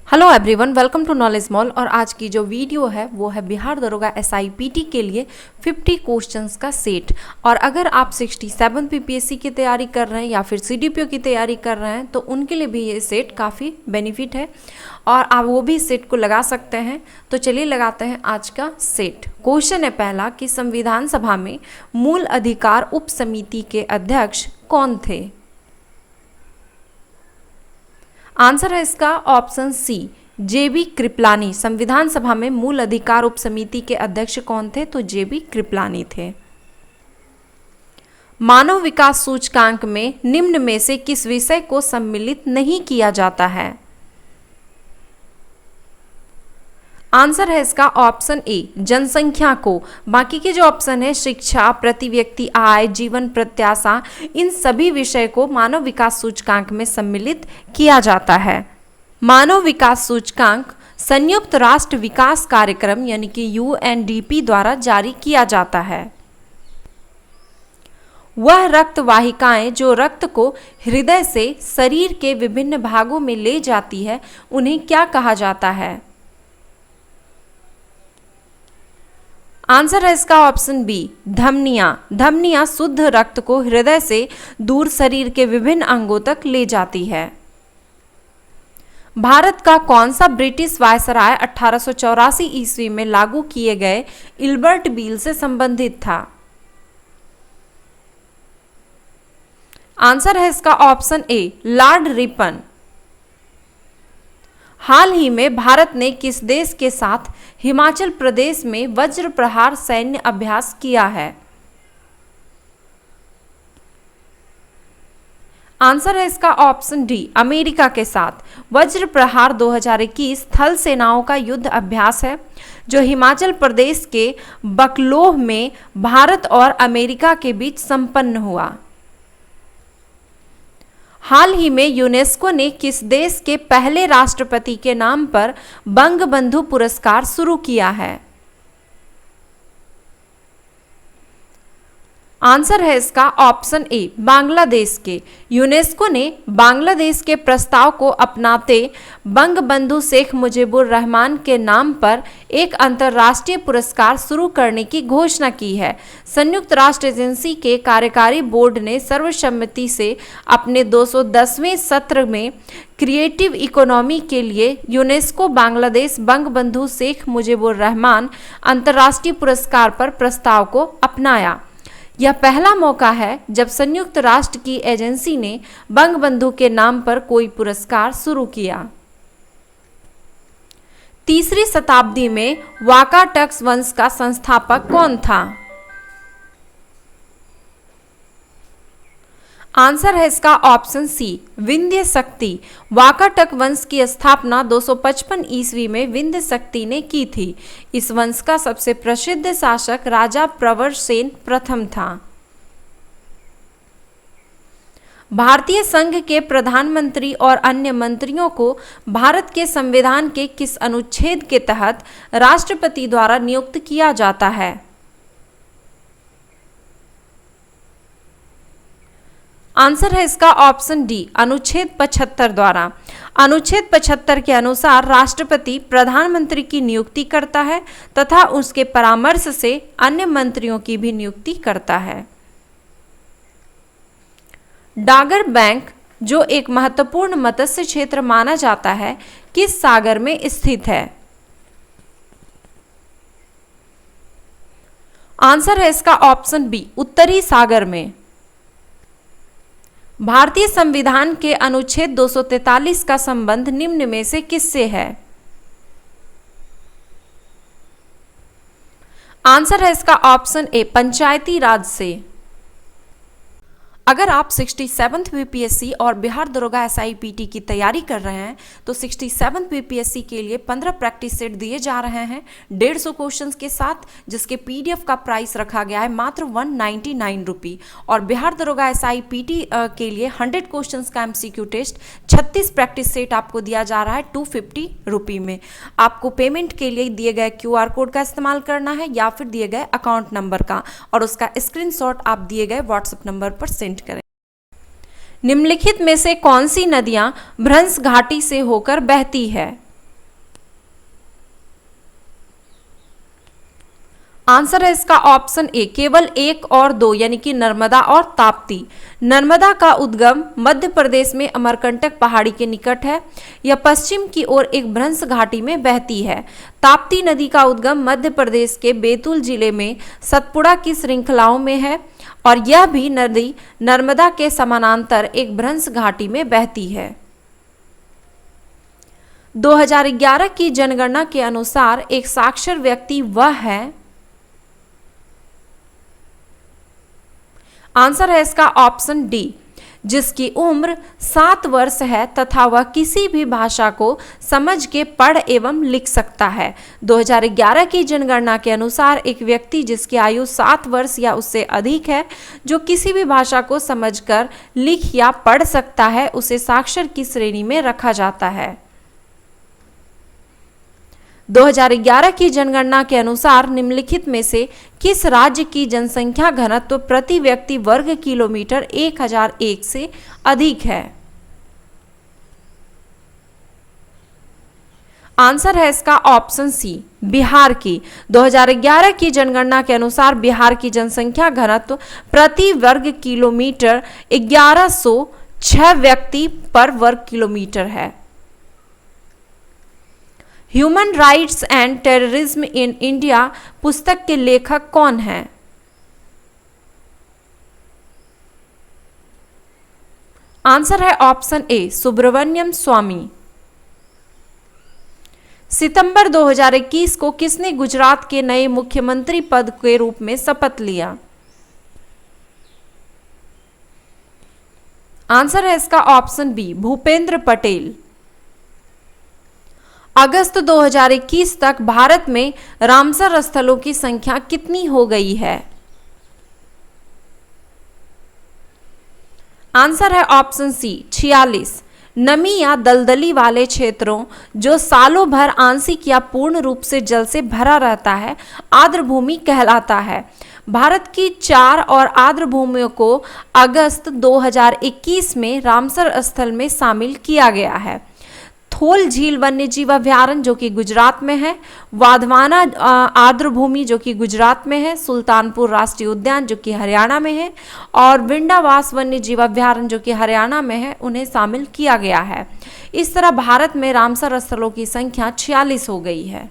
Hello everyone, welcome to knowledge mall. और आज की जो वीडियो है वो है बिहार दरोगा SIPT के लिए 50 क्वेश्चंस का सेट। और अगर आप 67 PPSC की तैयारी कर रहे हैं या फिर CDPO की तैयारी कर रहे हैं तो उनके लिए भी ये सेट काफ़ी बेनिफिट है और आप वो भी सेट को लगा सकते हैं। तो चलिए लगाते हैं आज का सेट। क्वेश्चन है पहला कि संविधान सभा में मूल अधिकार उप समिति के अध्यक्ष कौन थे। आंसर है इसका ऑप्शन सी, JB कृपलानी। संविधान सभा में मूल अधिकार उप समिति के अध्यक्ष कौन थे, तो JB कृपलानी थे। मानव विकास सूचकांक में निम्न में से किस विषय को सम्मिलित नहीं किया जाता है। आंसर है इसका ऑप्शन ए, जनसंख्या को। बाकी के जो ऑप्शन है शिक्षा, प्रति व्यक्ति आय, जीवन प्रत्याशा, इन सभी विषय को मानव विकास सूचकांक में सम्मिलित किया जाता है। मानव विकास सूचकांक संयुक्त राष्ट्र विकास कार्यक्रम यानी कि UNDP द्वारा जारी किया जाता है। वह रक्त वाहिकाएं जो रक्त को हृदय से शरीर के विभिन्न भागों में ले जाती है उन्हें क्या कहा जाता है। आंसर है इसका ऑप्शन बी, धमनियां। धमनियां शुद्ध रक्त को हृदय से दूर शरीर के विभिन्न अंगों तक ले जाती है। भारत का कौन सा ब्रिटिश वायसराय 1884 ईस्वी में लागू किए गए इल्बर्ट बिल से संबंधित था। आंसर है इसका ऑप्शन ए, लॉर्ड रिपन। हाल ही में भारत ने किस देश के साथ हिमाचल प्रदेश में वज्र प्रहार सैन्य अभ्यास किया है। आंसर है इसका ऑप्शन डी, अमेरिका के साथ। वज्र प्रहार 2021 थल सेनाओं का युद्ध अभ्यास है जो हिमाचल प्रदेश के बकलोह में भारत और अमेरिका के बीच संपन्न हुआ। हाल ही में यूनेस्को ने किस देश के पहले राष्ट्रपति के नाम पर बंगबंधु पुरस्कार शुरू किया है। आंसर है इसका ऑप्शन ए, बांग्लादेश के। यूनेस्को ने बांग्लादेश के प्रस्ताव को अपनाते बंगबंधु शेख मुजीबुर रहमान के नाम पर एक अंतर्राष्ट्रीय पुरस्कार शुरू करने की घोषणा की है। संयुक्त राष्ट्र एजेंसी के कार्यकारी बोर्ड ने सर्वसम्मति से अपने 210वें सत्र में क्रिएटिव इकोनॉमी के लिए यूनेस्को बांग्लादेश बंगबंधु शेख मुजीबुर रहमान अंतर्राष्ट्रीय पुरस्कार पर प्रस्ताव को अपनाया। यह पहला मौका है जब संयुक्त राष्ट्र की एजेंसी ने बंगबंधु के नाम पर कोई पुरस्कार शुरू किया। तीसरी शताब्दी में वाकाटक वंश का संस्थापक कौन था। आंसर है इसका ऑप्शन सी, विंध्य शक्ति। वाकाटक वंश की स्थापना 255 ईस्वी में विंध्य शक्ति ने की थी। इस वंश का सबसे प्रसिद्ध शासक राजा प्रवरसेन प्रथम था। भारतीय संघ के प्रधानमंत्री और अन्य मंत्रियों को भारत के संविधान के किस अनुच्छेद के तहत राष्ट्रपति द्वारा नियुक्त किया जाता है। आंसर है इसका ऑप्शन डी, अनुच्छेद 75 द्वारा। अनुच्छेद 75 के अनुसार राष्ट्रपति प्रधानमंत्री की नियुक्ति करता है तथा उसके परामर्श से अन्य मंत्रियों की भी नियुक्ति करता है। डागर बैंक, जो एक महत्वपूर्ण मत्स्य क्षेत्र माना जाता है, किस सागर में स्थित है। आंसर है इसका ऑप्शन बी, उत्तरी सागर में। भारतीय संविधान के अनुच्छेद 243 का संबंध निम्न में से किससे है। आंसर है इसका ऑप्शन ए, पंचायती राज से। अगर आप 67th PPSC और बिहार दरोगा SIPT की तैयारी कर रहे हैं तो 67th PPSC के लिए 15 प्रैक्टिस सेट दिए जा रहे हैं 150 क्वेश्चंस के साथ, जिसके PDF का प्राइस रखा गया है मात्र 199 रुपये। और बिहार दरोगा SIPT के लिए 100 क्वेश्चंस का MCQ टेस्ट 36 प्रैक्टिस सेट आपको दिया जा रहा है 250 रुपये में। आपको पेमेंट के लिए दिए गए QR कोड का इस्तेमाल करना है या फिर दिए गए अकाउंट नंबर का, और उसका स्क्रीनशॉट आप दिए गए WhatsApp नंबर पर सेंड करें। निम्नलिखित में से कौन सी नदियां भ्रंश घाटी से होकर बहती है। आंसर है इसका ऑप्शन ए केवल 1 और 2 यानी कि नर्मदा और ताप्ती। नर्मदा का उद्गम मध्य प्रदेश में अमरकंटक पहाड़ी के निकट है। यह पश्चिम की ओर एक भ्रंश घाटी में बहती है। ताप्ती नदी का उद्गम मध्य प्रदेश के बैतूल जिले में सतपुड़ा की श्रृंखलाओं में है और यह भी नदी नर्मदा के समानांतर एक भ्रंश घाटी में बहती है। 2011 की जनगणना के अनुसार एक साक्षर व्यक्ति वह है। आंसर है इसका ऑप्शन डी जिसकी उम्र 7 वर्ष है तथा वह किसी भी भाषा को समझ के पढ़ एवं लिख सकता है। 2011 की जनगणना के अनुसार एक व्यक्ति जिसकी आयु 7 वर्ष या उससे अधिक है जो किसी भी भाषा को समझकर लिख या पढ़ सकता है उसे साक्षर की श्रेणी में रखा जाता है। 2011 की जनगणना के अनुसार निम्नलिखित में से किस राज्य की जनसंख्या घनत्व प्रति व्यक्ति वर्ग किलोमीटर 1001 से अधिक है? आंसर है इसका ऑप्शन सी बिहार की। 2011 की जनगणना के अनुसार बिहार की जनसंख्या घनत्व प्रति वर्ग किलोमीटर 1106 व्यक्ति पर वर्ग किलोमीटर है। Human rights and terrorism in India पुस्तक के लेखक कौन हैं? आंसर है ऑप्शन ए सुब्रमण्यम स्वामी। सितंबर 2021 को किसने गुजरात के नए मुख्यमंत्री पद के रूप में शपथ लिया? आंसर है इसका ऑप्शन बी भूपेंद्र पटेल। अगस्त 2021 तक भारत में रामसर स्थलों की संख्या कितनी हो गई है? आंसर है ऑप्शन सी 46। नमी या दलदली वाले क्षेत्रों जो सालों भर आंशिक या पूर्ण रूप से जल से भरा रहता है आर्द्र भूमि कहलाता है। भारत की 4 और आर्द्र भूमियों को अगस्त 2021 में रामसर स्थल में शामिल किया गया है। थोल झील वन्यजीव अभयारण्य जो कि गुजरात में है, वाधवाना आर्द्र भूमि जो कि गुजरात में है, सुल्तानपुर राष्ट्रीय उद्यान जो कि हरियाणा में है और विंडावास वन्यजीव अभयारण्य जो कि हरियाणा में है उन्हें शामिल किया गया है। इस तरह भारत में रामसर स्थलों की संख्या 46 हो गई है।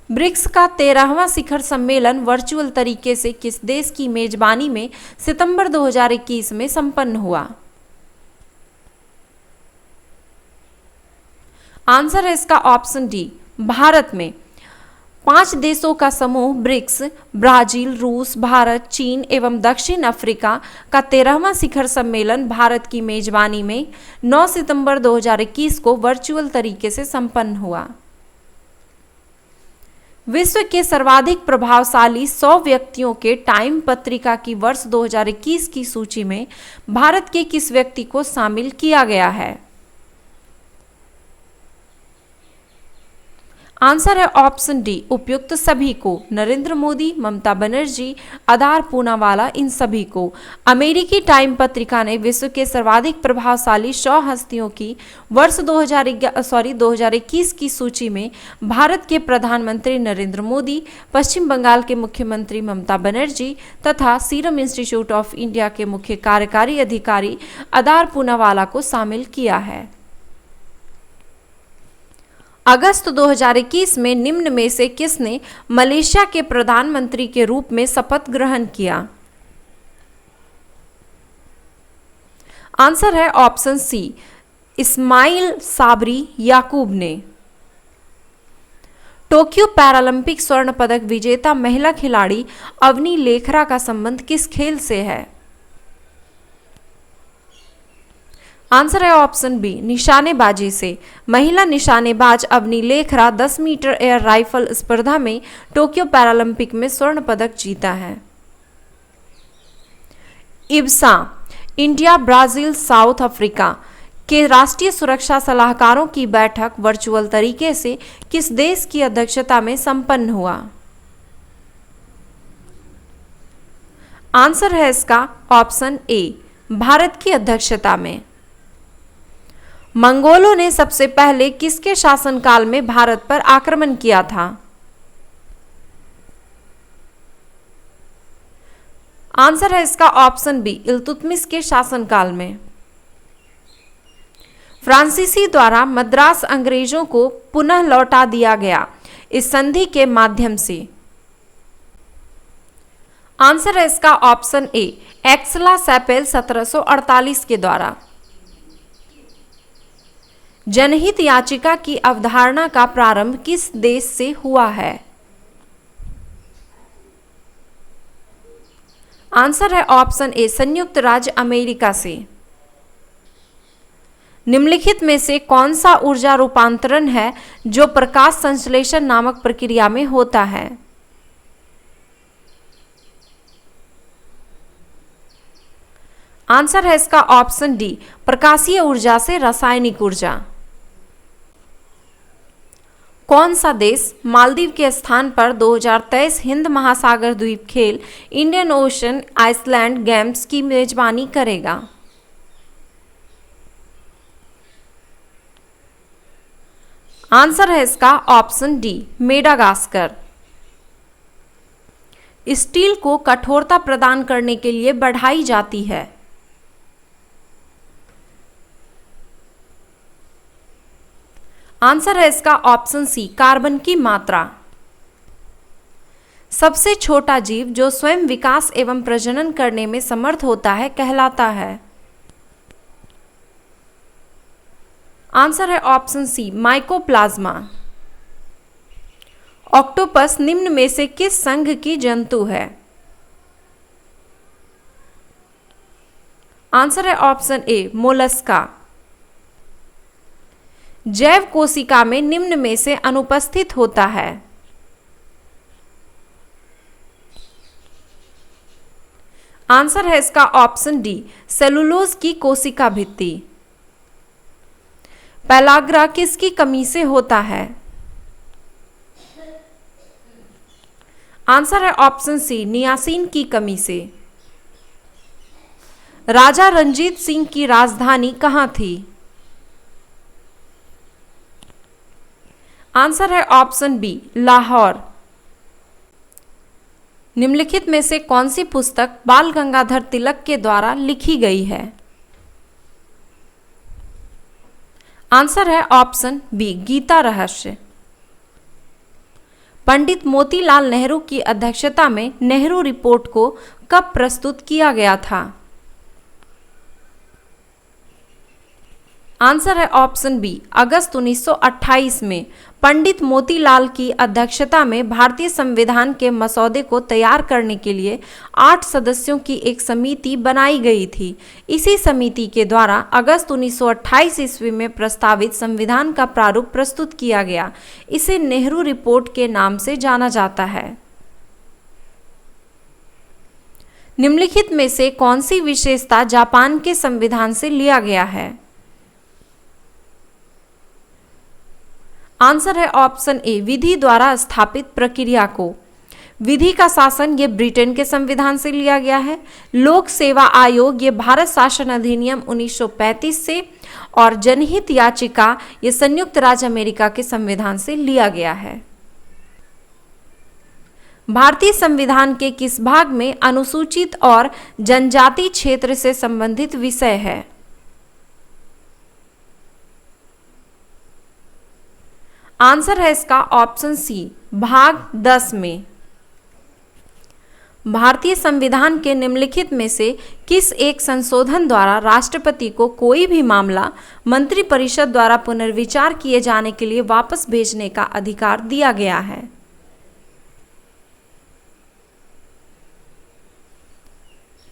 ब्रिक्स का 13वां शिखर सम्मेलन वर्चुअल तरीके से किस देश की मेजबानी में सितंबर 2021 में संपन्न हुआ? आंसर है इसका ऑप्शन डी भारत में। 5 देशों का समूह ब्रिक्स ब्राजील, रूस, भारत, चीन एवं दक्षिण अफ्रीका का 13वां शिखर सम्मेलन भारत की मेजबानी में 9 सितंबर 2021 को वर्चुअल तरीके से संपन्न हुआ। विश्व के सर्वाधिक प्रभावशाली 100 व्यक्तियों के टाइम पत्रिका की वर्ष 2021 की सूची में भारत के किस व्यक्ति को शामिल किया गया है? आंसर है ऑप्शन डी उपयुक्त सभी को। नरेंद्र मोदी, ममता बनर्जी, अदार पूनावाला, इन सभी को। अमेरिकी टाइम पत्रिका ने विश्व के सर्वाधिक प्रभावशाली 100 हस्तियों की वर्ष 2021 की सूची में भारत के प्रधानमंत्री नरेंद्र मोदी, पश्चिम बंगाल के मुख्यमंत्री ममता बनर्जी तथा सीरम इंस्टीट्यूट ऑफ इंडिया के मुख्य कार्यकारी अधिकारी अदार पूनावाला को शामिल किया है। अगस्त 2021 में निम्न में से किसने मलेशिया के प्रधानमंत्री के रूप में शपथ ग्रहण किया? आंसर है ऑप्शन सी इस्माइल साबरी याकूब ने। टोक्यो पैरालंपिक स्वर्ण पदक विजेता महिला खिलाड़ी अवनी लेखरा का संबंध किस खेल से है? आंसर है ऑप्शन बी निशानेबाजी से। महिला निशानेबाज Avani Lekhara 10 metre air rifle स्पर्धा में टोक्यो पैरालंपिक में स्वर्ण पदक जीता है। IBSA India, Brazil, South Africa के राष्ट्रीय सुरक्षा सलाहकारों की बैठक वर्चुअल तरीके से किस देश की अध्यक्षता में संपन्न हुआ? आंसर है इसका ऑप्शन ए भारत की अध्यक्षता में। मंगोलों ने सबसे पहले किसके शासनकाल में भारत पर आक्रमण किया था? आंसर है इसका ऑप्शन बी, इल्तुतमिश के शासनकाल में। फ्रांसीसी द्वारा मद्रास अंग्रेजों को पुनः लौटा दिया गया इस संधि के माध्यम से। आंसर है इसका ऑप्शन ए, एक्सला-सैपेल 1748 के द्वारा। जनहित याचिका की अवधारणा का प्रारंभ किस देश से हुआ है? आंसर है ऑप्शन ए, संयुक्त राज्य अमेरिका से। निम्नलिखित में से कौन सा ऊर्जा रूपांतरण है जो प्रकाश संश्लेषण नामक प्रक्रिया में होता है? आंसर है इसका ऑप्शन डी, प्रकाशीय ऊर्जा से रासायनिक ऊर्जा। कौन सा देश मालदीव के स्थान पर 2023 हिंद महासागर द्वीप खेल इंडियन ओशन आइसलैंड गेम्स की मेजबानी करेगा? आंसर है इसका ऑप्शन डी, मेडागास्कर। स्टील को कठोरता प्रदान करने के लिए बढ़ाई जाती है। आंसर है इसका ऑप्शन सी, कार्बन की मात्रा। सबसे छोटा जीव जो स्वयं विकास एवं प्रजनन करने में समर्थ होता है कहलाता है? आंसर है ऑप्शन सी, माइकोप्लाज्मा। ऑक्टोपस निम्न में से किस संघ की जंतु है? आंसर है ऑप्शन ए, मोलस्का। जैव कोशिका में निम्न में से अनुपस्थित होता है? आंसर है इसका ऑप्शन डी, सेलुलोज की कोशिका भित्ति। पैलाग्रा किसकी कमी से होता है? आंसर है ऑप्शन सी, नियासिन की कमी से। राजा रंजीत सिंह की राजधानी कहाँ थी? आंसर है ऑप्शन बी, लाहौर। निम्नलिखित में से कौन सी पुस्तक बाल गंगाधर तिलक के द्वारा लिखी गई है? आंसर है ऑप्शन बी, गीता रहस्य। पंडित मोतीलाल नेहरू की अध्यक्षता में नेहरू रिपोर्ट को कब प्रस्तुत किया गया था? आंसर है ऑप्शन बी, अगस्त 1928 में पंडित मोतीलाल की अध्यक्षता में भारतीय संविधान के मसौदे को तैयार करने के लिए 8 सदस्यों की एक समिति बनाई गई थी। इसी समिति के द्वारा अगस्त 1928 ईस्वी में प्रस्तावित संविधान का प्रारूप प्रस्तुत किया गया। इसे नेहरू रिपोर्ट के नाम से जाना जाता है। निम्नलिखित में से कौन सी विशेषता जापान के संविधान से लिया गया है? आंसर है ऑप्शन ए, विधि द्वारा स्थापित प्रक्रिया को। विधि का शासन ये ब्रिटेन के संविधान से लिया गया है। लोक सेवा आयोग ये भारत शासन अधिनियम 1935 से, और जनहित याचिका ये संयुक्त राज्य अमेरिका के संविधान से लिया गया है। भारतीय संविधान के किस भाग में अनुसूचित और जनजाति क्षेत्र से संबंधित विषय है? आंसर है इसका ऑप्शन सी, भाग 10 में। भारतीय संविधान के निम्नलिखित में से किस एक संशोधन द्वारा राष्ट्रपति को कोई भी मामला मंत्रिपरिषद द्वारा पुनर्विचार किए जाने के लिए वापस भेजने का अधिकार दिया गया है?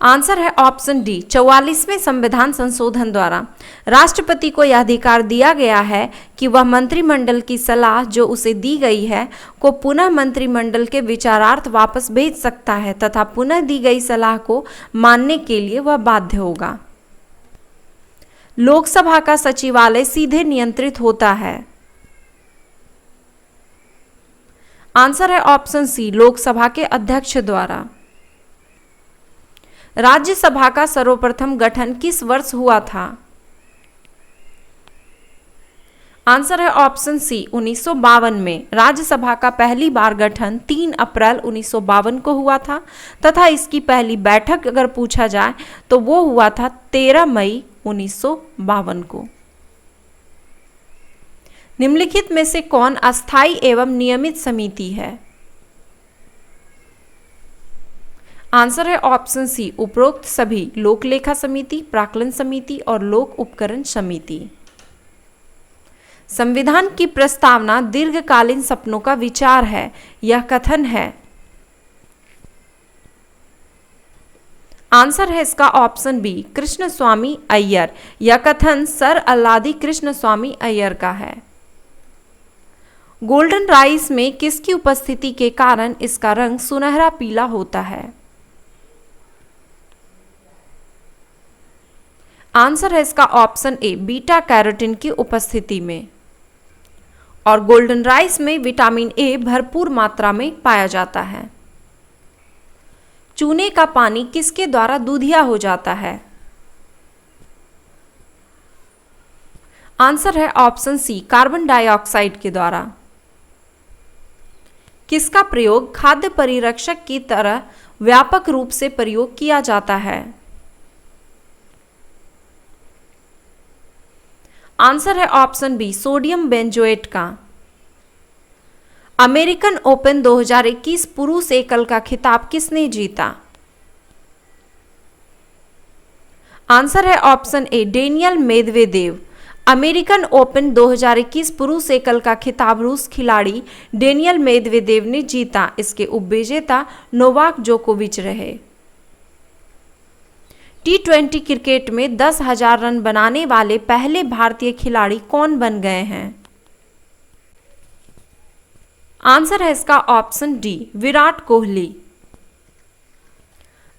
आंसर है ऑप्शन डी, 44वें संविधान संशोधन द्वारा राष्ट्रपति को यह अधिकार दिया गया है कि वह मंत्रिमंडल की सलाह जो उसे दी गई है को पुनः मंत्रिमंडल के विचारार्थ वापस भेज सकता है तथा पुनः दी गई सलाह को मानने के लिए वह बाध्य होगा। लोकसभा का सचिवालय सीधे नियंत्रित होता है? आंसर है ऑप्शन सी, लोकसभा के अध्यक्ष द्वारा। राज्यसभा का सर्वप्रथम गठन किस वर्ष हुआ था? आंसर है ऑप्शन सी 1952 में। राज्यसभा का पहली बार गठन 3 अप्रैल 1952 को हुआ था तथा इसकी पहली बैठक अगर पूछा जाए तो वो हुआ था 13 मई 1952 को। निम्नलिखित में से कौन अस्थायी एवं नियमित समिति है? आंसर है ऑप्शन सी उपरोक्त सभी, लोक लेखा समिति, प्राक्कलन समिति और लोक उपकरण समिति। संविधान की प्रस्तावना दीर्घकालीन सपनों का विचार है, यह कथन है। आंसर है इसका ऑप्शन बी कृष्ण स्वामी अय्यर। यह कथन सर अल्लादी कृष्ण स्वामी अय्यर का है। गोल्डन राइस में किसकी उपस्थिति के कारण इसका रंग सुनहरा पीला होता है? आंसर है इसका ऑप्शन ए बीटा कैरोटीन की उपस्थिति में। और गोल्डन राइस में विटामिन ए भरपूर मात्रा में पाया जाता है। चूने का पानी किसके द्वारा दूधिया हो जाता है? आंसर है ऑप्शन सी कार्बन डाइऑक्साइड के द्वारा। किसका प्रयोग खाद्य परिरक्षक की तरह व्यापक रूप से प्रयोग किया जाता है? आंसर है ऑप्शन बी सोडियम बेंजोएट का। अमेरिकन ओपन 2021 पुरुष एकल का खिताब किसने जीता? आंसर है option A Daniel Medvedev. American open 2021 पुरुष एकल का खिताब रूस खिलाड़ी डेनियल मेदवेदेव ने जीता। इसके उपविजेता नोवाक जोकोविच रहे। T20 क्रिकेट में 10,000 रन बनाने वाले पहले भारतीय खिलाड़ी कौन बन गए हैं? आंसर है इसका ऑप्शन डी विराट कोहली।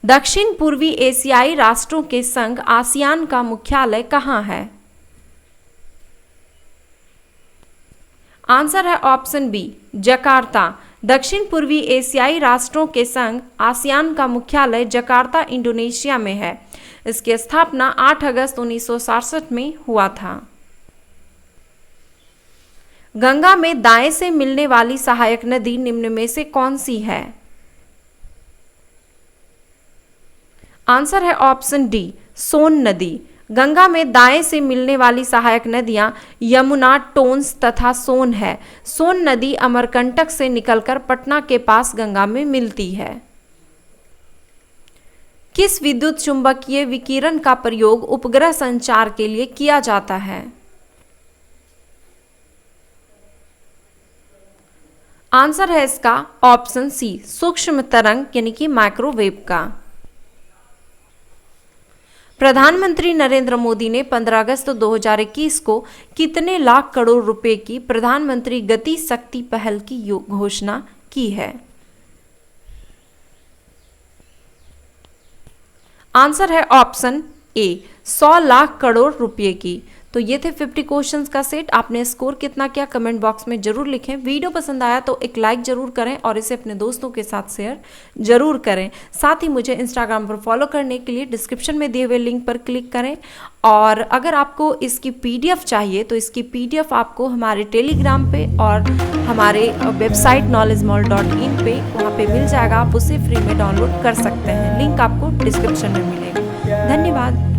दक्षिण पूर्वी एशियाई राष्ट्रों के संघ आसियान का मुख्यालय कहाँ है? आंसर है ऑप्शन बी जकार्ता। दक्षिण पूर्वी एशियाई राष्ट्रों के संघ आसियान का मुख्यालय जकार्ता इंडोनेशिया में है। इसकी स्थापना 8 अगस्त 1967 में हुआ था। गंगा में दाएं से मिलने वाली सहायक नदी निम्न में से कौन सी है? आंसर है ऑप्शन डी सोन नदी। गंगा में दाएं से मिलने वाली सहायक नदियां यमुना, टोंस तथा सोन है। सोन नदी अमरकंटक से निकलकर पटना के पास गंगा में मिलती है। किस विद्युत चुंबकीय विकिरण का प्रयोग उपग्रह संचार के लिए किया जाता है? आंसर है इसका ऑप्शन सी सूक्ष्म तरंग यानी कि माइक्रोवेव का। प्रधानमंत्री नरेंद्र मोदी ने 15 अगस्त 2021 को कितने लाख करोड़ रुपए की प्रधानमंत्री गति शक्ति पहल की घोषणा की है? आंसर है ऑप्शन ए 100 लाख करोड़ रुपए की। तो ये थे 50 क्वेश्चंस का सेट। आपने स्कोर कितना किया कमेंट बॉक्स में जरूर लिखें। वीडियो पसंद आया तो एक लाइक जरूर करें और इसे अपने दोस्तों के साथ शेयर जरूर करें। साथ ही मुझे इंस्टाग्राम पर फॉलो करने के लिए डिस्क्रिप्शन में दिए हुए लिंक पर क्लिक करें। और अगर आपको इसकी PDF चाहिए तो इसकी PDF आपको हमारे टेलीग्राम पे और हमारे वेबसाइट knowledgemall.in पे वहाँ पे मिल जाएगा। आप उसे फ्री में डाउनलोड कर सकते हैं। लिंक आपको डिस्क्रिप्शन में मिलेगा। धन्यवाद।